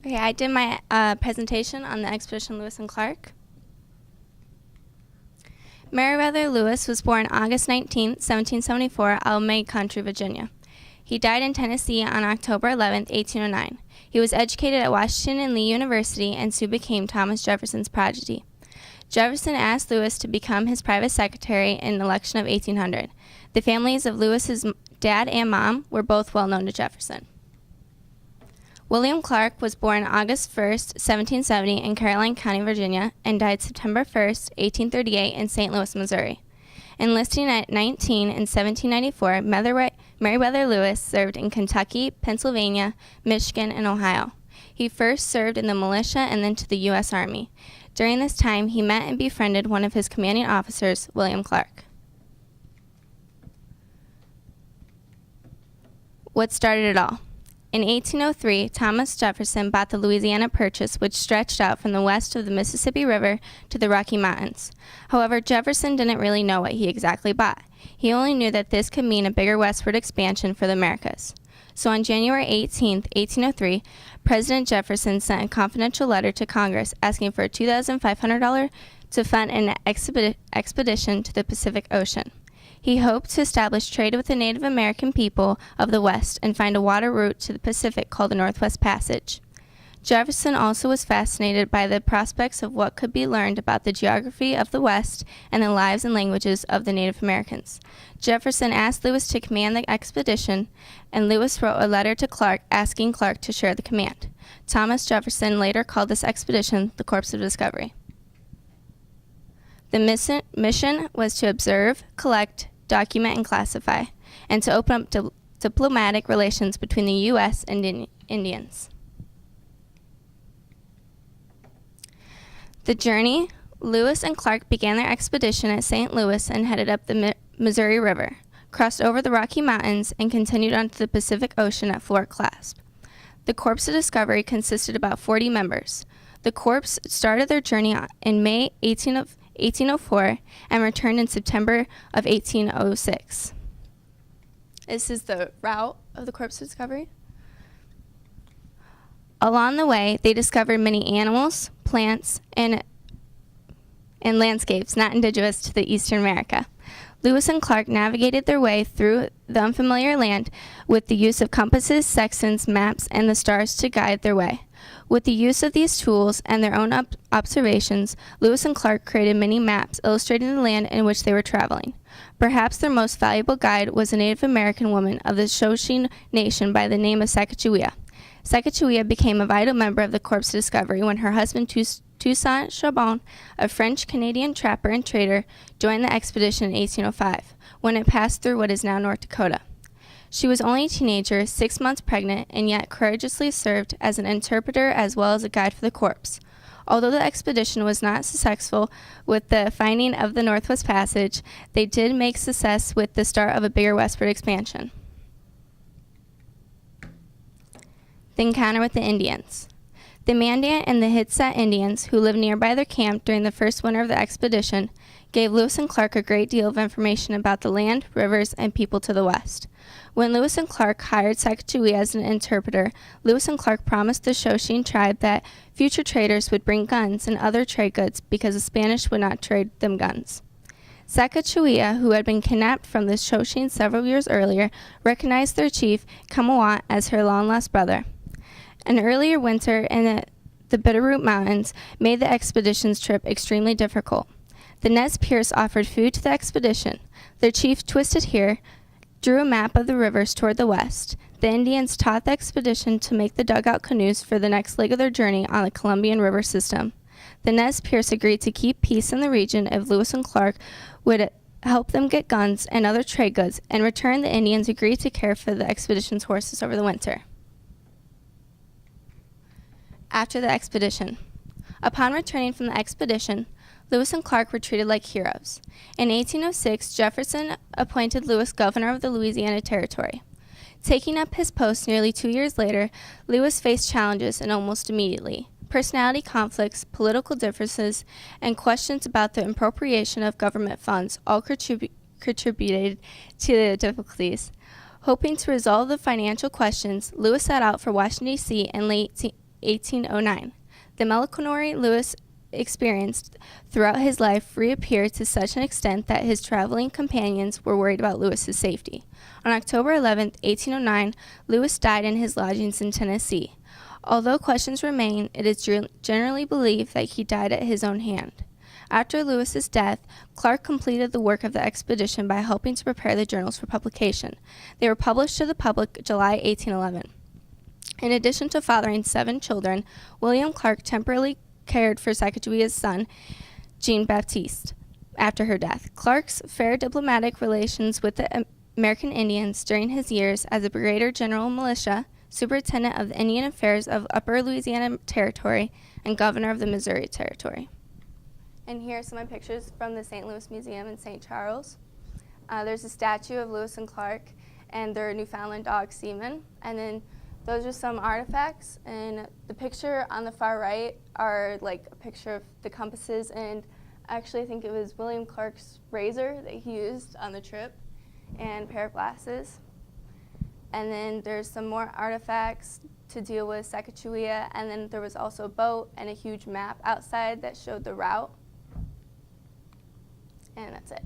Okay, I did my presentation on the expedition Lewis and Clark. Meriwether Lewis was born August 19, 1774, out of May Country, Virginia. He died in Tennessee on October 11, 1809. He was educated at Washington and Lee University and soon became Thomas Jefferson's protege. Jefferson asked Lewis to become his private secretary in the election of 1800. The families of Lewis's dad and mom were both well known to Jefferson. William Clark was born August 1, 1770 in Caroline County, Virginia, and died September 1, 1838 in St. Louis, Missouri. Enlisting at 19 in 1794, Meriwether Lewis served in Kentucky, Pennsylvania, Michigan, and Ohio. He first served in the militia and then to the U.S. Army. During this time, he met and befriended one of his commanding officers, William Clark. What started it all? In 1803, Thomas Jefferson bought the Louisiana Purchase, which stretched out from the west of the Mississippi River to the Rocky Mountains. However, Jefferson didn't really know what he exactly bought. He only knew that this could mean a bigger westward expansion for the Americas. So on January 18, 1803, President Jefferson sent a confidential letter to Congress asking for $2,500 to fund an expedition to the Pacific Ocean. He hoped to establish trade with the Native American people of the West and find a water route to the Pacific called the Northwest Passage. Jefferson also was fascinated by the prospects of what could be learned about the geography of the West and the lives and languages of the Native Americans. Jefferson asked Lewis to command the expedition, and Lewis wrote a letter to Clark asking Clark to share the command. Thomas Jefferson later called this expedition the Corps of Discovery. The mission was to observe, collect, document, and classify, and to open up diplomatic relations between the U.S. and Indians. The journey, Lewis and Clark began their expedition at St. Louis and headed up the Missouri River, crossed over the Rocky Mountains, and continued on to the Pacific Ocean at Fort Clasp. The Corps of Discovery consisted of about 40 members. The Corps started their journey in May 1804 and returned in September of 1806. This is the route of the Corps of Discovery. Along the way, they discovered many animals, plants, and landscapes not indigenous to the Eastern America. Lewis and Clark navigated their way through the unfamiliar land with the use of compasses, sextants, maps, and the stars to guide their way. With the use of these tools and their own observations, Lewis and Clark created many maps illustrating the land in which they were traveling. Perhaps their most valuable guide was a Native American woman of the Shoshone Nation by the name of Sacagawea. Sacagawea became a vital member of the Corps of Discovery when her husband Toussaint Charbon, a French-Canadian trapper and trader, joined the expedition in 1805, when it passed through what is now North Dakota. She was only a teenager, 6 months pregnant, and yet courageously served as an interpreter as well as a guide for the Corps. Although the expedition was not successful with the finding of the Northwest Passage, they did make success with the start of a bigger westward expansion. The encounter with the Indians. The Mandan and the Hitsat Indians, who lived nearby their camp during the first winter of the expedition, gave Lewis and Clark a great deal of information about the land, rivers, and people to the west. When Lewis and Clark hired Sacagawea as an interpreter, Lewis and Clark promised the Shoshone tribe that future traders would bring guns and other trade goods because the Spanish would not trade them guns. Sacagawea, who had been kidnapped from the Shoshone several years earlier, recognized their chief, Kamawat, as her long-lost brother. An earlier winter in the Bitterroot Mountains made the expedition's trip extremely difficult. The Nez Perce offered food to the expedition. Their chief, Twisted Here, drew a map of the rivers toward the west. The Indians taught the expedition to make the dugout canoes for the next leg of their journey on the Columbian River system. The Nez Perce agreed to keep peace in the region if Lewis and Clark would help them get guns and other trade goods. In return, the Indians agreed to care for the expedition's horses over the winter. After the expedition. Upon returning from the expedition, Lewis and Clark were treated like heroes. In 1806, Jefferson appointed Lewis governor of the Louisiana Territory. Taking up his post nearly 2 years later, Lewis faced challenges and almost immediately. Personality conflicts, political differences, and questions about the appropriation of government funds all contributed to the difficulties. Hoping to resolve the financial questions, Lewis set out for Washington, D.C. in late 1809. The melancholy Lewis experienced throughout his life reappeared to such an extent that his traveling companions were worried about Lewis's safety. On October 11, 1809, Lewis died in his lodgings in Tennessee. Although questions remain, it is generally believed that he died at his own hand. After Lewis's death, Clark completed the work of the expedition by helping to prepare the journals for publication. They were published to the public July 1811. In addition to fathering 7 children, William Clark temporarily cared for Sacagawea's son, Jean Baptiste, after her death. Clark's fair diplomatic relations with the American Indians during his years as a Brigadier General Militia, Superintendent of the Indian Affairs of Upper Louisiana Territory, and Governor of the Missouri Territory. And here are some of my pictures from the St. Louis Museum in St. Charles. There's a statue of Lewis and Clark and their Newfoundland dog, Seaman. And then those are some artifacts. And the picture on the far right are like a picture of the compasses. And actually, I think it was William Clark's razor that he used on the trip and a pair of glasses. And then there's some more artifacts to deal with Sacagawea. And then there was also a boat and a huge map outside that showed the route. And that's it.